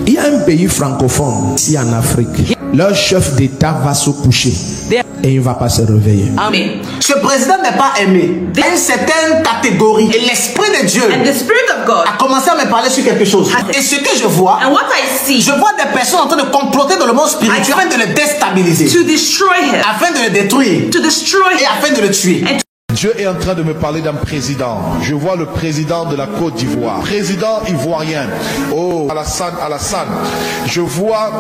Il y a un pays francophone ici en Afrique. Leur chef d'État va se coucher et il ne va pas se réveiller. Amen. Ce président n'est pas aimé. Il y a une certaine catégorie. Et l'Esprit de Dieu And the Spirit of God a commencé à me parler sur quelque chose. Et ce que je vois, and what I see je vois des personnes en train de comploter dans le monde spirituel afin de le déstabiliser, to destroy him, afin de le détruire to destroy et him, afin de le tuer. and Dieu est en train de me parler d'un président. Je vois le président de la Côte d'Ivoire. Président ivoirien. Oh, Alassane. Je vois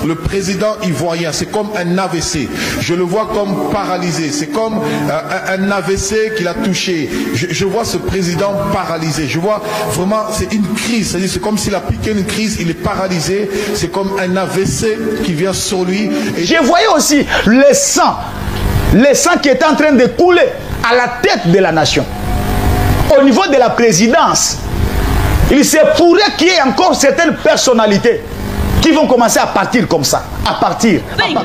le président ivoirien. C'est comme un AVC. Je le vois comme paralysé. C'est comme un AVC qui l'a touché. Je vois ce président paralysé. Je vois vraiment, c'est une crise. C'est-à-dire, c'est comme s'il a piqué une crise. Il est paralysé. C'est comme un AVC qui vient sur lui. Et je voyais aussi le sang qui était en train de couler à la tête de la nation. Au niveau de la présidence, il se pourrait qu'il y ait encore certaines personnalités qui vont commencer à partir comme ça. À partir.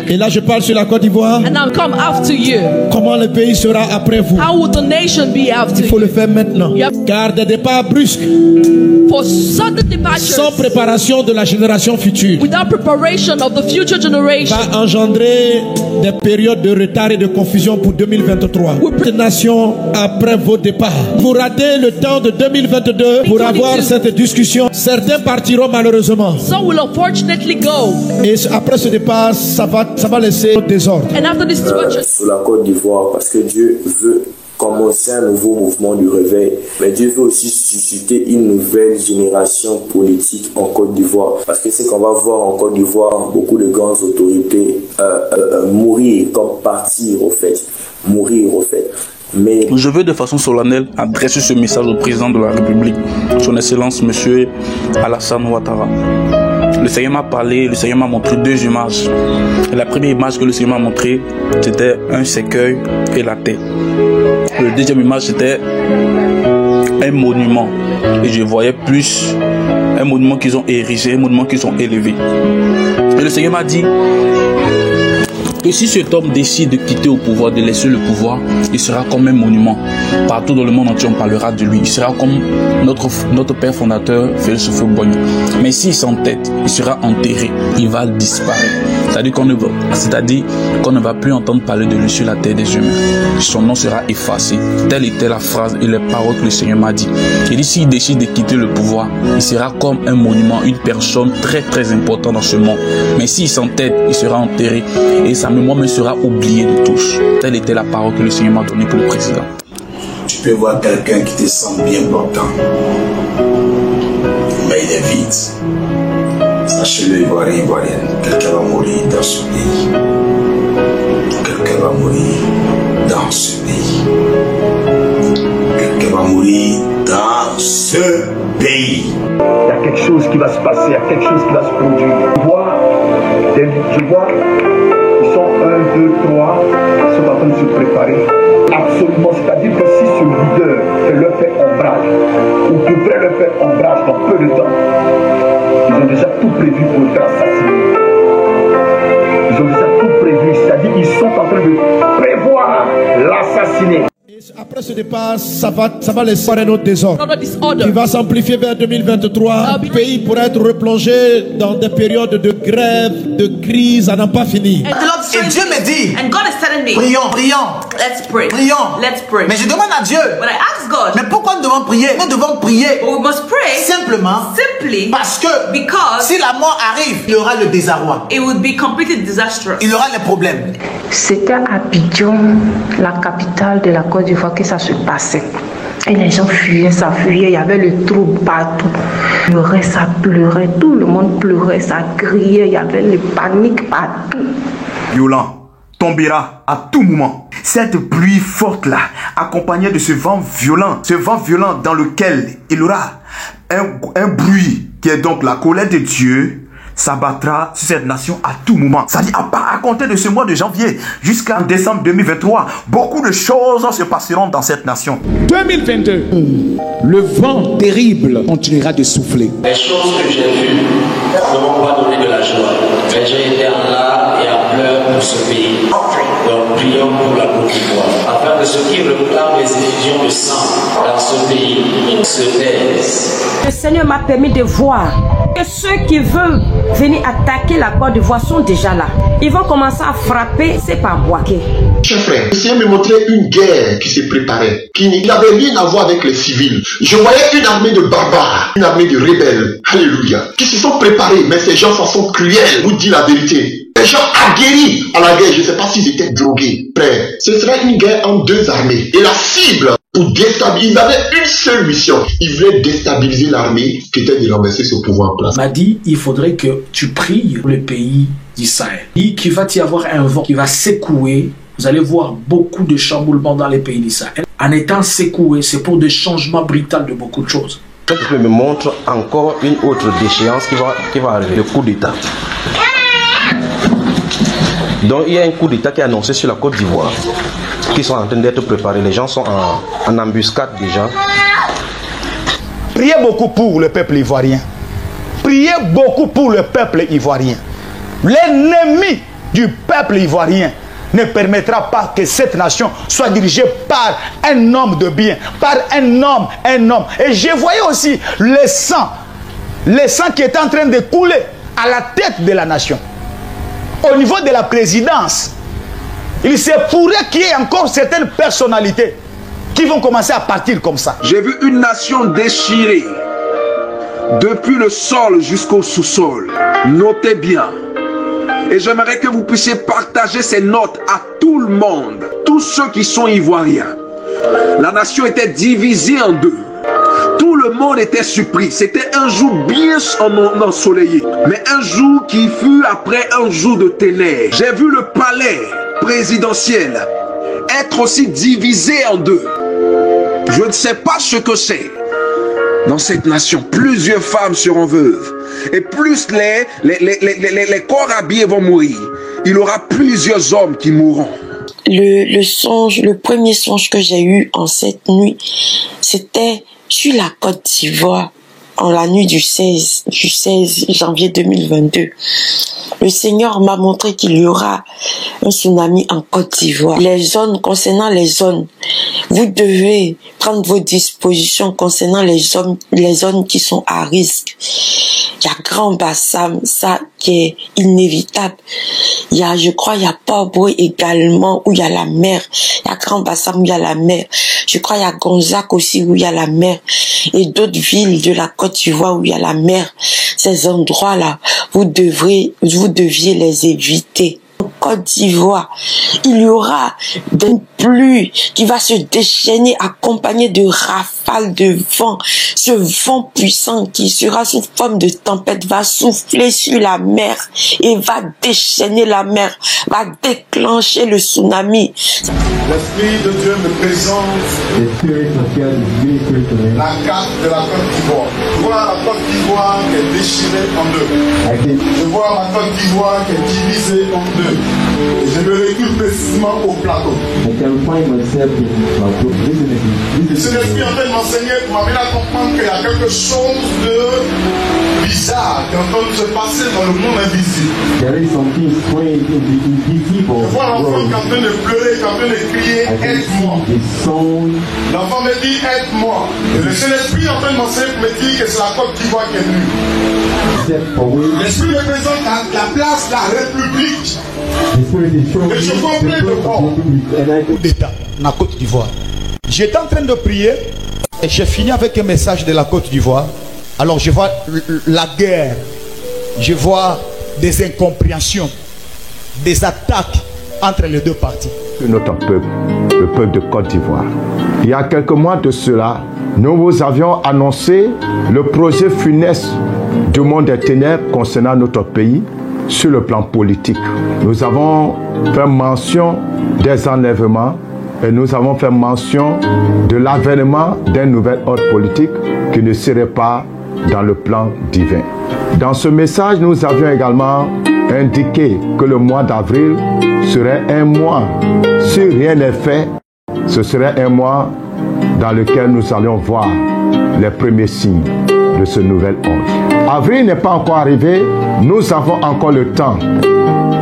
Et là, je parle sur la Côte d'Ivoire. And I'll come after you. Comment le pays sera après vous? How will the nation be after Il faut you? le faire maintenant. Yep. Car des départs brusques, For sudden departures, sans préparation de la génération future, without preparation of the future generation, va engendrer des périodes de retard et de confusion pour 2023. Cette nation, après vos départs, vous ratez le temps de 2022 pour avoir cette discussion. Certains partiront malheureusement. some will unfortunately go. Et après ce départ, ça va laisser au désordre. And after this departure, Sur la Côte d'Ivoire, parce que Dieu veut commencer un nouveau mouvement du réveil, mais Dieu veut aussi susciter une nouvelle génération politique en Côte d'Ivoire, parce que c'est qu'on va voir en Côte d'Ivoire beaucoup de grandes autorités mourir, comme partir au fait, mourir au fait. Mais je veux de façon solennelle adresser ce message au président de la République, son Excellence Monsieur Alassane Ouattara. Le Seigneur m'a parlé, le Seigneur m'a montré deux images. Et la première image que le Seigneur m'a montrée, c'était un cercueil et la terre. La deuxième image, c'était un monument. Et je voyais plus un monument qu'ils ont érigé, un monument qu'ils ont élevé. Et le Seigneur m'a dit que si cet homme décide de quitter au pouvoir, de laisser le pouvoir, il sera comme un monument. Partout dans le monde entier, on parlera de lui. Il sera comme notre père fondateur, Félix Houphouët-Boigny. Mais s'il s'entête, il sera enterré. Il va disparaître. C'est-à-dire qu'on ne va plus entendre parler de lui sur la terre des humains. Son nom sera effacé. Telle était la phrase et les paroles que le Seigneur m'a dit. Il dit, s'il décide de quitter le pouvoir, il sera comme un monument, une personne très très importante dans ce monde. Mais s'il s'entête, il sera enterré. Et sa mémoire me sera oubliée de tous. Telle était la parole que le Seigneur m'a donnée pour le président. Tu peux voir quelqu'un qui te semble bien portant, mais il est vide. Sachez-le, Ivoirien, Ivoirienne, quelqu'un va mourir dans ce pays. Quelqu'un va mourir dans ce pays. Quelqu'un va mourir dans ce pays. Il y a quelque chose qui va se passer, il y a quelque chose qui va se produire. Je vois, ils sont 1, 2, 3, ils sont en train de se préparer. Absolument, c'est-à-dire que si ce leader leur fait ombrage, ou devrait leur faire ombrage dans peu de temps, ils ont déjà tout prévu pour le faire assassiner. Ils ont déjà tout prévu, c'est-à-dire qu'ils sont en train de prévoir l'assassiner. Après ce départ, ça va laisser un autre désordre disorder. qui va s'amplifier vers 2023. Le pays pourrait être replongé dans des périodes de grève, de crise à n'en pas finir. Et Dieu me dit, and God is telling me, prions, let's pray. prions. Let's pray. Mais je demande à Dieu, But I ask God, mais pourquoi nous devons prier? Nous devons prier but we must pray simplement simply parce que because si la mort arrive, il y aura le désarroi, it would be completely disastrous. il y aura les problèmes. C'était à Abidjan, la capitale de la Côte d'Ivoire, que ça se passait. Et les gens fuyaient, ça fuyait, il y avait le trouble partout. Ça pleurait, tout le monde pleurait, ça criait, il y avait le panique partout. Violent tombera à tout moment. Cette pluie forte-là, accompagnée de ce vent violent dans lequel il y aura un bruit qui est donc la colère de Dieu, s'abattra sur cette nation à tout moment. C'est-à-dire à compter de ce mois de janvier jusqu'à décembre 2023, beaucoup de choses se passeront dans cette nation. 2022, le vent terrible continuera de souffler. Les choses que j'ai vues ne m'ont pas donné de la joie. Mais j'ai été en larmes et en pleurs pour ce pays. Donc prions pour la Côte d'Ivoire, afin que ceux qui réclament les effusions de sang dans ce pays se taisent. Le Seigneur m'a permis de voir que ceux qui veulent venir attaquer la Côte d'Ivoire sont déjà là. Ils vont commencer à frapper, c'est pas Bouaké. Chers frères, essayez de me montrer une guerre qui se préparait, qui n'avait rien à voir avec les civils. Je voyais une armée de barbares, une armée de rebelles, alléluia, qui se sont préparés, mais ces gens sont cruels, vous dit la vérité. Les gens aguerris à la guerre, je ne sais pas s'ils étaient drogués. Frère, ce serait une guerre entre deux armées. Et la cible, pour déstabiliser, ils avaient une seule mission. Ils voulaient déstabiliser l'armée qui était de renverser ce pouvoir en place. Il m'a dit, il faudrait que tu pries pour le pays d'Israël. Il dit qu'il va y avoir un vent qui va secouer. Vous allez voir beaucoup de chamboulements dans les pays d'Israël. En étant secoué, c'est pour des changements brutaux de beaucoup de choses. Je me montre encore une autre déchéance qui va arriver, le coup d'État. Donc il y a un coup d'État qui est annoncé sur la Côte d'Ivoire, qui sont en train d'être préparés. Les gens sont en embuscade déjà. Priez beaucoup pour le peuple ivoirien. Priez beaucoup pour le peuple ivoirien. L'ennemi du peuple ivoirien ne permettra pas que cette nation soit dirigée par un homme de bien, par un homme. Et je voyais aussi le sang qui est en train de couler à la tête de la nation. Au niveau de la présidence, il se pourrait qu'il y ait encore certaines personnalités qui vont commencer à partir comme ça. J'ai vu une nation déchirée, depuis le sol jusqu'au sous-sol. Notez bien. Et j'aimerais que vous puissiez partager ces notes à tout le monde, tous ceux qui sont ivoiriens. La nation était divisée en deux. Tout le monde était surpris. C'était un jour bien ensoleillé, mais un jour qui fut après un jour de ténèbres. J'ai vu le palais présidentiel être aussi divisé en deux. Je ne sais pas ce que c'est. Dans cette nation, plusieurs femmes seront veuves. Et plus les corps habillés vont mourir, il y aura plusieurs hommes qui mourront. Le premier songe que j'ai eu en cette nuit, c'était sur la Côte d'Ivoire, en la nuit du 16 janvier 2022. Le Seigneur m'a montré qu'il y aura un tsunami en Côte d'Ivoire. Concernant les zones, vous devez prendre vos dispositions concernant les zones qui sont à risque. Il y a Grand Bassam, ça qui est inévitable. Je crois, il y a Port-Boué également, où il y a la mer. Il y a Grand Bassam où il y a la mer. Je crois, il y a Gonzac aussi, où il y a la mer. Et d'autres villes de la Côte d'Ivoire où il y a la mer. Ces endroits-là, vous deviez les éviter. En Côte d'Ivoire, il y aura des pluies qui va se déchaîner accompagné de rafales de vent. Ce vent puissant qui sera sous forme de tempête va souffler sur la mer et va déchaîner la mer, va déclencher le tsunami. L'Esprit de Dieu me présente la carte de la Côte d'Ivoire. Je vois la Côte d'Ivoire qui est déchirée en deux. Je vois la Côte d'Ivoire qui est divisée en deux. Et je me recule précisément au plateau. Ce l'Esprit en train de m'enseigner pour m'amener à comprendre qu'il y a quelque chose de bizarre qui est en train de se passer dans le monde invisible. Je vois l'enfant qui est en train de pleurer, qui est en train de crier, aide-moi. L'enfant me dit, aide-moi. Et le Saint-Esprit est en train de m'enseigner pour me dire que c'est la Côte d'Ivoire qui est venue. L'Esprit me présente la place, la République. Et je vois plein de corps. Coup d'État, la Côte d'Ivoire. J'étais en train de prier et j'ai fini avec un message de la Côte d'Ivoire. Alors je vois la guerre, je vois des incompréhensions, des attaques entre les deux parties. Notre peuple, le peuple de Côte d'Ivoire. Il y a quelques mois de cela, nous vous avions annoncé le projet funeste du monde des ténèbres concernant notre pays sur le plan politique. Nous avons fait mention des enlèvements et nous avons fait mention de l'avènement d'un nouvel ordre politique qui ne serait pas dans le plan divin. Dans ce message, nous avions également indiqué que le mois d'avril serait un mois, si rien n'est fait, ce serait un mois dans lequel nous allions voir les premiers signes de ce nouvel ordre. Avril n'est pas encore arrivé, nous avons encore le temps.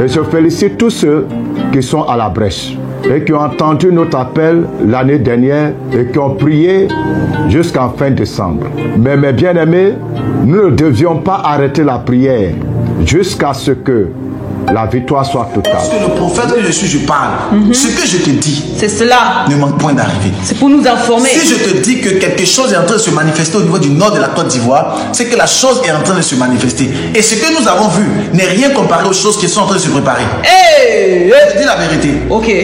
Et je félicite tous ceux qui sont à la brèche et qui ont entendu notre appel l'année dernière et qui ont prié jusqu'en fin décembre. Mais mes bien-aimés, nous ne devions pas arrêter la prière. jusqu'à ce que la victoire soit totale. Parce que le prophète que je suis, je parle. Ce que je te dis, c'est cela. Ne manque point d'arriver. C'est pour nous informer. Si je te dis que quelque chose est en train de se manifester au niveau du nord de la Côte d'Ivoire, c'est que la chose est en train de se manifester. Et ce que nous avons vu n'est rien comparé aux choses qui sont en train de se préparer. Je dis la vérité.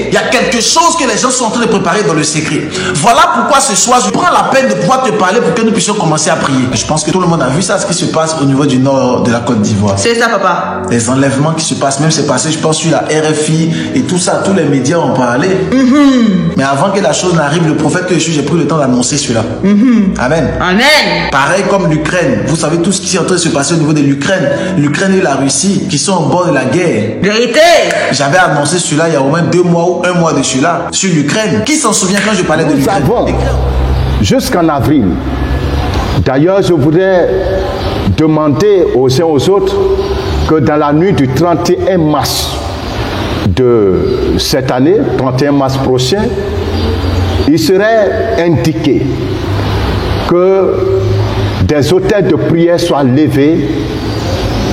Il y a quelque chose que les gens sont en train de préparer dans le secret. Voilà pourquoi ce soir, je prends la peine de pouvoir te parler pour que nous puissions commencer à prier. Je pense que tout le monde a vu ça, ce qui se passe au niveau du nord de la Côte d'Ivoire. C'est ça, papa. Les enlèvements qui se passent, même c'est passé, je pense, sur la RFI et tout ça, tous les médias ont parlé. Mais avant que la chose n'arrive, le prophète que je suis, j'ai pris le temps d'annoncer cela. Amen. Amen. Pareil comme l'Ukraine. Vous savez tout ce qui est en train de se passer au niveau de l'Ukraine. L'Ukraine et la Russie qui sont au bord de la guerre. Vérité. J'avais annoncé cela il y a au moins 2 mois ou 1 mois de cela sur l'Ukraine. Qui s'en souvient quand je parlais de l'Ukraine? Jusqu'en avril. D'ailleurs, je voudrais demander aux uns aux autres que dans la nuit du 31 mars de cette année, 31 mars prochain, il serait indiqué que des autels de prière soient levés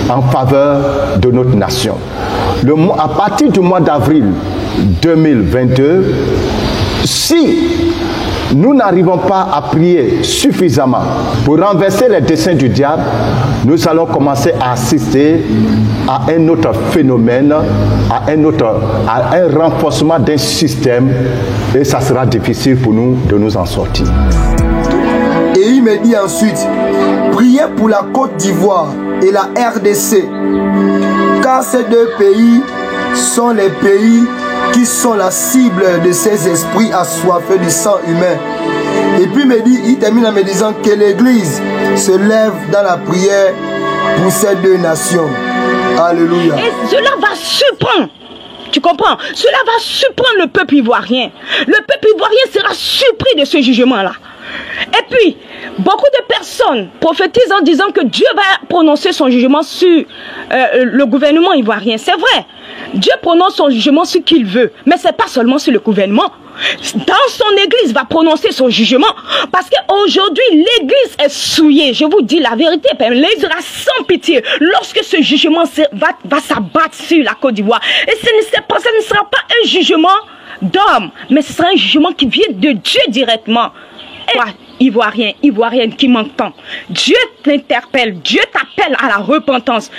en faveur de notre nation. À partir du mois d'avril 2022, si nous n'arrivons pas à prier suffisamment pour renverser les desseins du diable, nous allons commencer à assister à un autre phénomène, à un renforcement d'un système, et ça sera difficile pour nous de nous en sortir. Et il me dit ensuite, priez pour la Côte d'Ivoire et la RDC, car ces 2 pays sont les pays qui sont la cible de ces esprits assoiffés du sang humain. Et puis il termine en me disant que l'Église se lève dans la prière pour ces 2 nations. Alléluia. Et cela va surprendre. Tu comprends? Cela va surprendre le peuple ivoirien. Le peuple ivoirien sera surpris de ce jugement-là. Et puis, beaucoup de personnes prophétisent en disant que Dieu va prononcer son jugement sur le gouvernement ivoirien. C'est vrai. Dieu prononce son jugement sur qui il veut. Mais ce n'est pas seulement sur le gouvernement. Dans son église, va prononcer son jugement. Parce qu'aujourd'hui, l'église est souillée. Je vous dis la vérité. L'église sera sans pitié lorsque ce jugement va s'abattre sur la Côte d'Ivoire. Et ce ne sera pas un jugement d'homme, mais ce sera un jugement qui vient de Dieu directement. Ivoirien, Ivoirienne qui m'entend, Dieu t'interpelle, Dieu t'appelle à la repentance.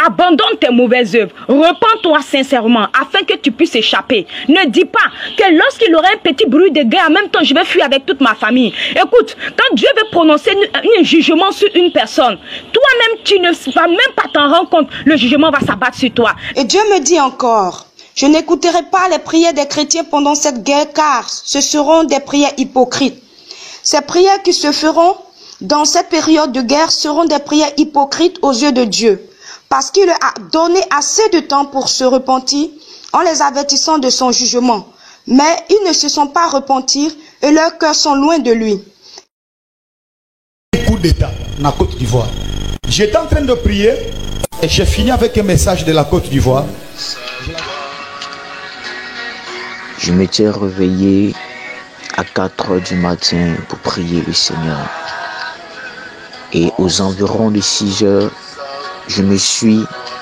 Abandonne tes mauvaises œuvres, repens-toi sincèrement afin que tu puisses échapper. Ne dis pas que lorsqu'il aura un petit bruit de guerre, en même temps je vais fuir avec toute ma famille. Écoute, quand Dieu veut prononcer un jugement sur une personne, toi-même tu ne vas même pas t'en rendre compte, le jugement va s'abattre sur toi. Et Dieu me dit encore, je n'écouterai pas les prières des chrétiens pendant cette guerre, car ce seront des prières hypocrites. Ces prières qui se feront dans cette période de guerre seront des prières hypocrites aux yeux de Dieu, parce qu'il a donné assez de temps pour se repentir en les avertissant de son jugement. Mais ils ne se sont pas repentis et leurs cœurs sont loin de lui. Coup d'État dans la Côte d'Ivoire. J'étais en train de prier et j'ai fini avec un message de la Côte d'Ivoire. Je m'étais réveillé à 4 h du matin pour prier le Seigneur. Et aux environs de 6 h, je me suis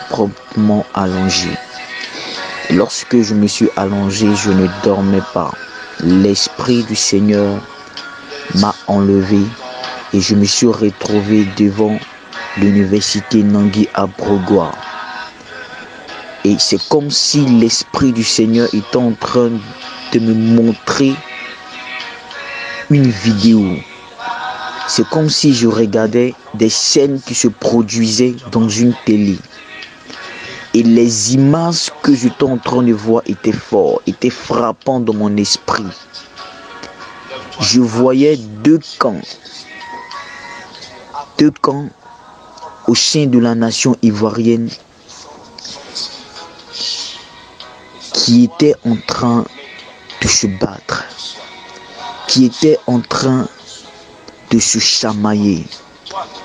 proprement allongé. Et lorsque je me suis allongé, je ne dormais pas. L'Esprit du Seigneur m'a enlevé et je me suis retrouvé devant l'université Nangui à Brogoua. Et c'est comme si l'Esprit du Seigneur était en train de me montrer une vidéo. C'est comme si je regardais des scènes qui se produisaient dans une télé. Et les images que j'étais en train de voir étaient fortes, étaient frappantes dans mon esprit. Je voyais 2 camps. 2 camps au sein de la nation ivoirienne qui étaient en train de se battre, qui étaient en train de se chamailler,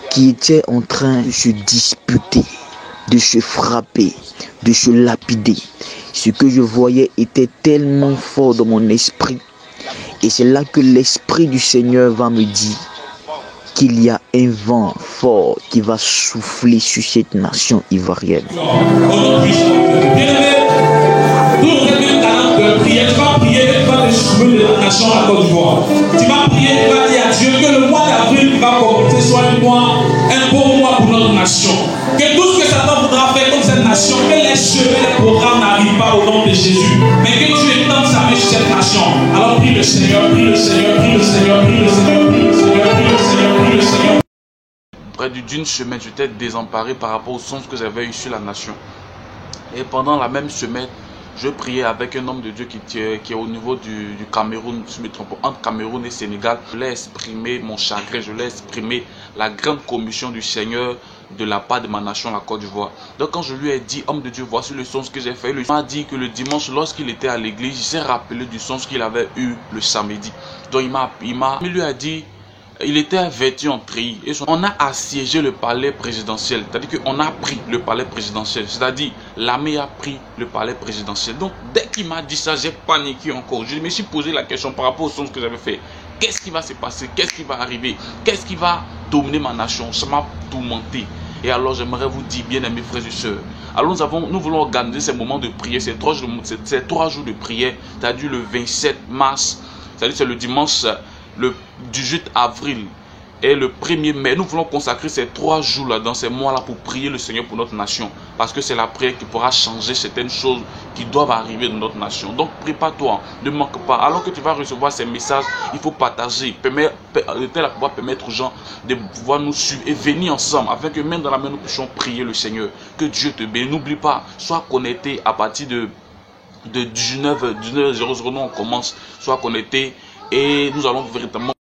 qui étaient en train de se disputer, de se frapper, de se lapider. Ce que je voyais était tellement fort dans mon esprit. Et c'est là que l'Esprit du Seigneur va me dire qu'il y a un vent fort qui va souffler sur cette nation ivoirienne. De prière, tu vas prier, tu vas te soulever de la nation à la Côte d'Ivoire. Tu vas prier, tu vas dire à Dieu que le mois d'avril qui va commencer soit un bon mois pour notre nation. Que tout ce que Satan voudra faire contre cette nation, que les cheveux, les programmes n'arrivent pas au nom de Jésus, mais que Dieu étende sa main sur cette nation. Alors prie le Seigneur, prie le Seigneur, prie le Seigneur, prie le Seigneur, prie le Seigneur, prie le Seigneur, prie le Seigneur. Près d'une semaine, j'étais désemparé par rapport au sens que j'avais eu sur la nation. Et pendant la même semaine, je priais avec un homme de Dieu qui est au niveau du Cameroun, si je me trompe, entre Cameroun et Sénégal. Je l'ai exprimé mon chagrin, je l'ai exprimé la grande commission du Seigneur de la part de ma nation, la Côte d'Ivoire. Donc quand je lui ai dit, homme de Dieu, voici le sens que j'ai fait, il m'a dit que le dimanche, lorsqu'il était à l'église, il s'est rappelé du sens qu'il avait eu le samedi. Donc il lui a dit, il était vêtu en treillis. Et on a assiégé le palais présidentiel. C'est-à-dire qu'on a pris le palais présidentiel. C'est-à-dire l'armée a pris le palais présidentiel. Donc dès qu'il m'a dit ça, j'ai paniqué encore. Je me suis posé la question par rapport au sens que j'avais fait. Qu'est-ce qui va se passer? Qu'est-ce qui va arriver? Qu'est-ce qui va dominer ma nation? Ça m'a tourmenté. Et alors j'aimerais vous dire, bien aimés frères et sœurs, alors nous voulons organiser ces moments de prière, ces 3 jours de prière, c'est-à-dire le 27 mars, c'est-à-dire c'est le dimanche, le 18 avril et le 1er mai. Nous voulons consacrer ces 3 jours-là, dans ces mois-là, pour prier le Seigneur pour notre nation. Parce que c'est la prière qui pourra changer certaines choses qui doivent arriver dans notre nation. Donc prépare-toi, ne manque pas. Alors que tu vas recevoir ces messages, il faut partager, de telle à pouvoir permettre aux gens de pouvoir nous suivre et venir ensemble, afin que même dans la main nous puissions prier le Seigneur. Que Dieu te bénisse. N'oublie pas, sois connecté à partir de 19h00, on commence, sois connecté et nous allons véritablement